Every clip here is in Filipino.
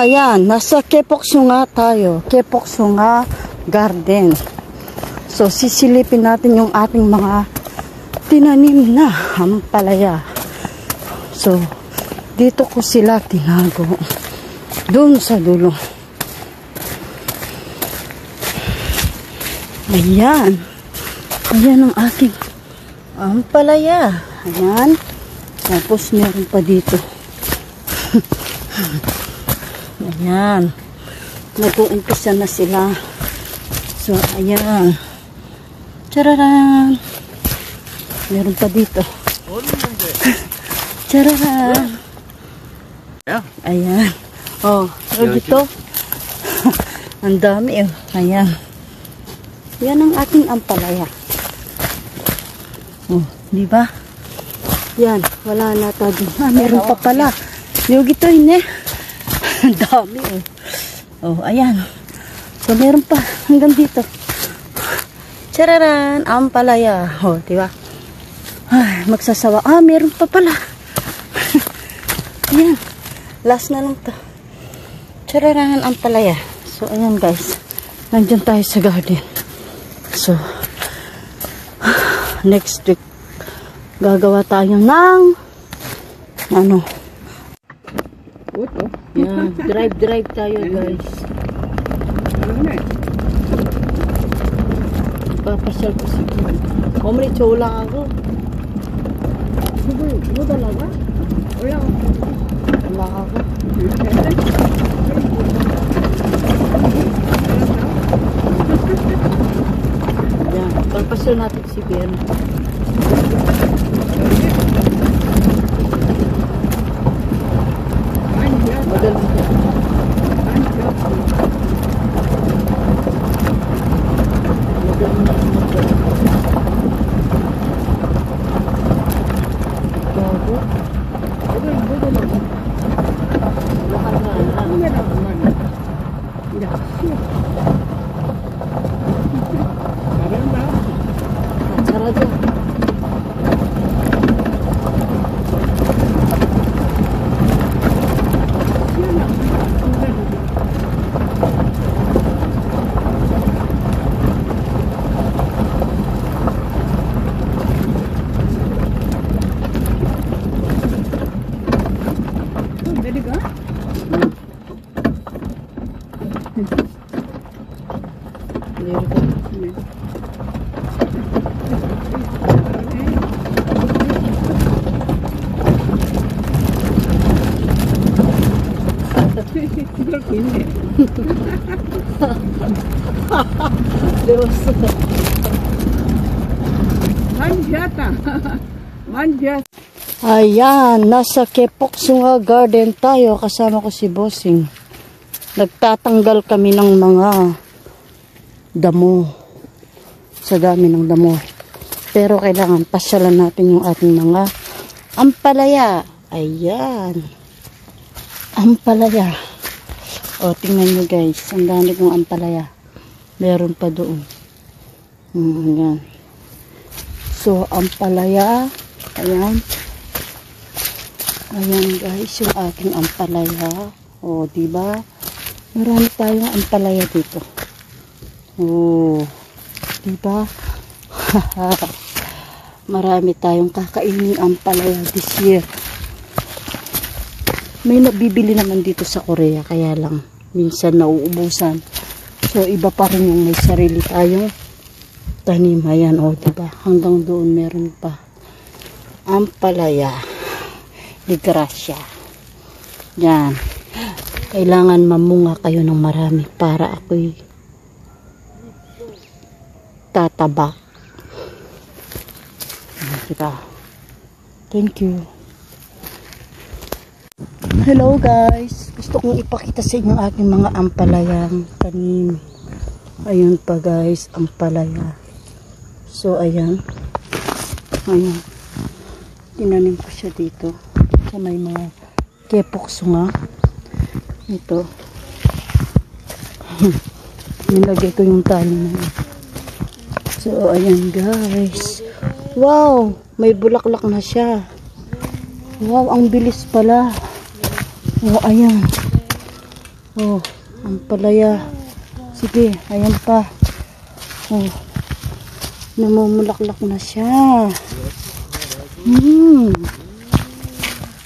Ayan, nasa Kepoksunga tayo. Kepoksunga Garden. So, sisilipin natin yung ating mga tinanim na ampalaya. So, dito ko sila tinago. Doon sa dulo. Ayan. Ayan ang ating ampalaya. Ayan. Tapos meron pa dito. Ayan. Nag-uumpisa na sila. So, ayan. Tararan. Meron pa dito. Tararan. Ayan. Oh, pero dito. Ang dami oh. Ayan. Yan ang ating ampalaya. Oh, di ba? Yan, wala na tayo. Meron pa pala. Yung ito yun eh. Ang dami eh. Oh, ayan. So, meron pa hanggang dito. Tararan, ampalaya. Oh, diba? Ay, magsasawa. Ah, meron pa pala. Ayan. Last na lang to. Tararan, ampalaya. So, ayan guys. Nandiyan tayo sa garden. So, next week, gagawa tayo ng ano? Yan, drive tayo guys. Papasyal ko si Kim. Omri, chola ako. Mo talaga? Wala ako. Yan, papasyal natin si Ben. Magaling siya. Ayan, nasa Kepoksunga Garden tayo. Kasama ko si Bossing. Nagtatanggal kami ng mga damo. Sa dami ng damo. Pero kailangan pasyalan natin yung ating mga ampalaya. Ayan. Ampalaya. O, tingnan nyo guys. Ang dami kong ampalaya. Meron pa doon. Ayan. So, ampalaya. Ayan. Ayan guys, yung aking ampalaya. O, diba? Marami tayong ampalaya dito. O, diba? Marami tayong kakainin ampalaya this year. May nabibili naman dito sa Korea, kaya lang minsan nauubusan. So, iba pa rin yung may sarili tayong tanim. Ayan, o, diba? Hanggang doon meron pa. Ampalaya. Di grasya. Yan. Kailangan mamunga kayo ng marami para ako'y tataba. Diba? Thank you. Hello guys. Gusto kong ipakita sa inyo aking mga ampalayang tanim. Ayun pa guys, ampalaya. So, ayan. Ayan. Tinanim ko siya dito. Sa may mga Kepoksunga. Ito. Nilagay ko yung tali na yun. So, ayan guys. Wow! May bulaklak na siya. Wow, ang bilis pala. Oh, ayan. Oh, ampalaya. Sige, ayan pa. Oh, namumulaklak na siya.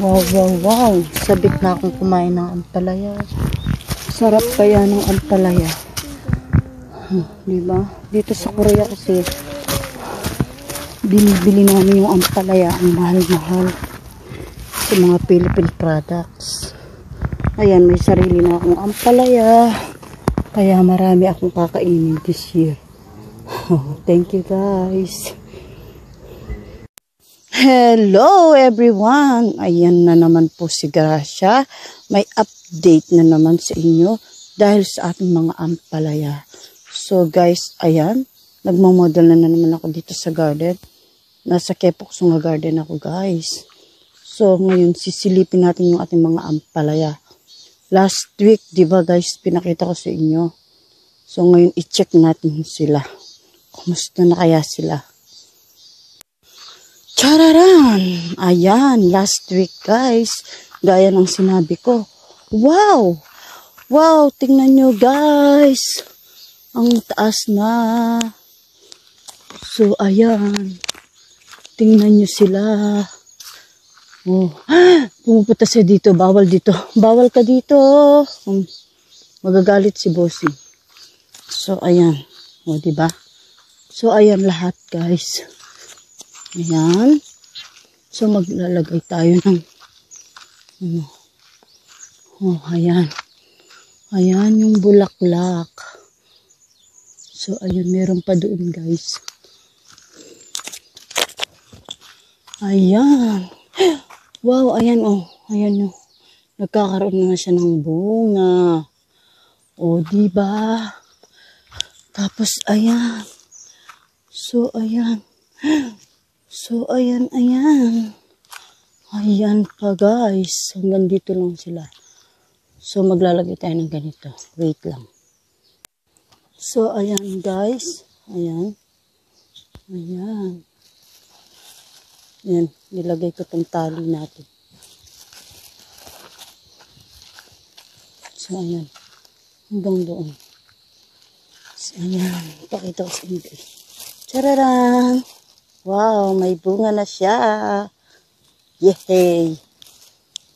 Wow, wow, wow. Sabik na akong kumain ng ampalaya. Sarap kaya ng ampalaya. Diba? Dito sa Korea kasi binibili namin yung ampalaya. Ang mahal-mahal sa mga Philippine products. Ayan, may sarili na akong ampalaya. Kaya marami akong kakainin this year. Thank you guys. Hello everyone. Ayan na naman po si Gracia. May update na naman sa inyo dahil sa ating mga ampalaya. So guys, ayan. Nagmamodel na naman ako dito sa garden. Nasa Kepoksunga garden ako guys. So ngayon sisilipin natin yung ating mga ampalaya. Last week, di ba guys, pinakita ko sa inyo. So ngayon i-check natin sila. Kumusta na kaya sila? Chararan! Ayan, last week guys. Gaya ng sinabi ko. Wow! Wow, tingnan nyo guys. Ang taas na. So ayan. Tingnan nyo sila. Oh, pumupunta siya dito. Bawal dito. Bawal ka dito. Magagalit si bossing. So, ayan. O, diba? So, ayan lahat, guys. Ayan. So, maglalagay tayo ng oh, ayan. Ayan yung bulaklak. So, ayan. Meron pa doon, guys. Ayan. Wow, ayan oh. Ayan oh. Nagkakaroon na siya ng bunga. O, diba? Tapos, ayan. So, ayan. So, ayan, ayan. Ayan pa, guys. Hanggang dito lang sila. So, maglalagay tayo ng ganito. Wait lang. So, ayan, guys. Ayan. Ayan. Yan, nilagay ko itong tali natin. So, ayan. Hanggang doon. So, ayan. Pakita ko sa inyo. Tararan! Wow, may bunga na siya. Yehey!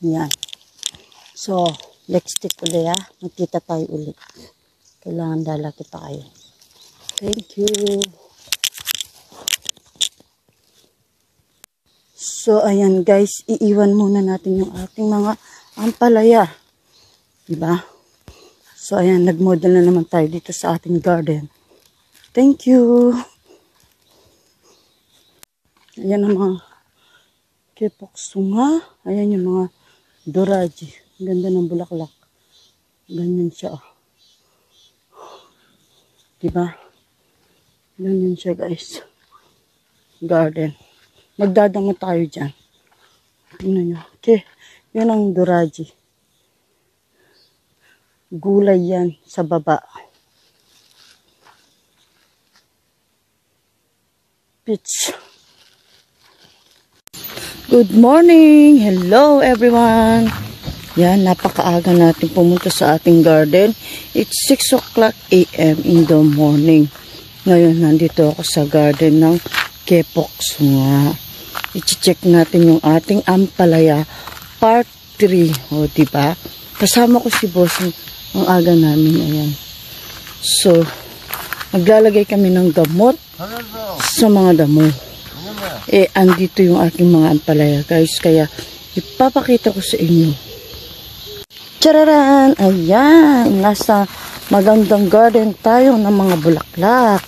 Yan. So, next stick ulit Magkita tayo ulit. Kailangan dala kita kayo. Thank you. So, ayan guys, iiwan muna natin yung ating mga ampalaya. Diba? So, ayan, nag-model na naman tayo dito sa ating garden. Thank you! Ayan ang mga Kepoksunga. Ayan yung mga doraji. Ganda ng bulaklak. Ganyan siya. Diba? Ganyan siya guys. Garden. Magdadama tayo dyan. Tingnan nyo. Okay. Yan ang doraji. Gulay yan sa baba. Peach. Good morning! Hello everyone! Yan, napakaaga natin pumunta sa ating garden. It's 6 o'clock a.m. in the morning. Ngayon, nandito ako sa garden ng Kepoksunga. I-check natin yung ating ampalaya part 3. O, diba? Kasama ko si boss ang aga namin. Ayan. So, maglalagay kami ng gamot sa mga damo. Andito yung aking mga ampalaya, guys. Kaya, ipapakita ko sa inyo. Tararan! Ayan! Nasa magandang garden tayo ng mga bulaklak.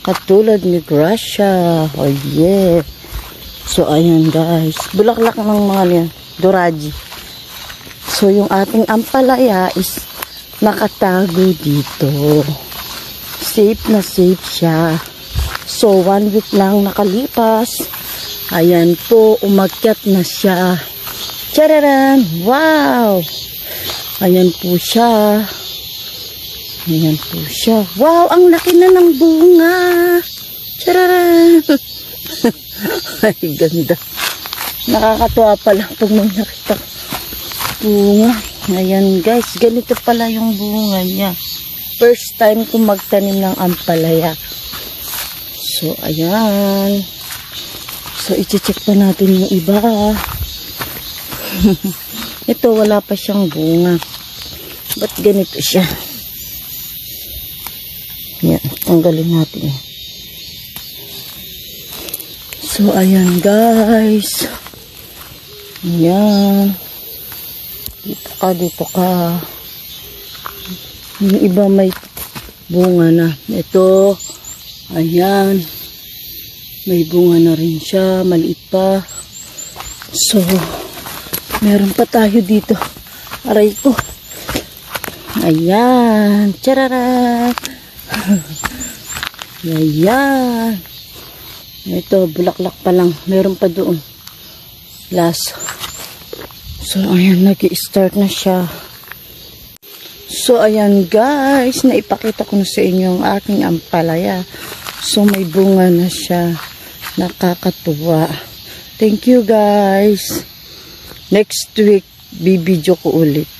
Katulad ni Gracia. Oh, yeah! So, ayan guys. Bulaklak ng mga niyan. Doraji. So, yung ating ampalaya is nakatago dito. Safe na safe siya. So, 1 week lang nakalipas. Ayan po, umakyat na siya. Tararan! Wow! Ayan po siya. Ayan po siya. Wow! Ang laki na ng bunga! Tararan! Ay, ganda. Nakakatuwa pala pag may nakita bunga. Ayan guys, ganito pala yung bunga niya. First time ko magtanim ng ampalaya. So, ayan. So, i-check pa natin yung iba. Ito, wala pa siyang bunga. Ba't ganito siya? Ayan, tanggalin natin. So, ayan guys. Ayan. Dito ka. Yung iba may bunga na. Ito, ayan. May bunga na rin siya. Maliit pa. So, meron pa tayo dito. Aray ko. Ayan. Chararat. Ayan. Ito, bulaklak pa lang. Meron pa doon. Last. So, ayan, nag-i-start na siya. So, ayan guys, naipakita ko na sa inyo ang aking ampalaya. So, may bunga na siya. Nakakatuwa. Thank you guys. Next week, bibidyo ko ulit.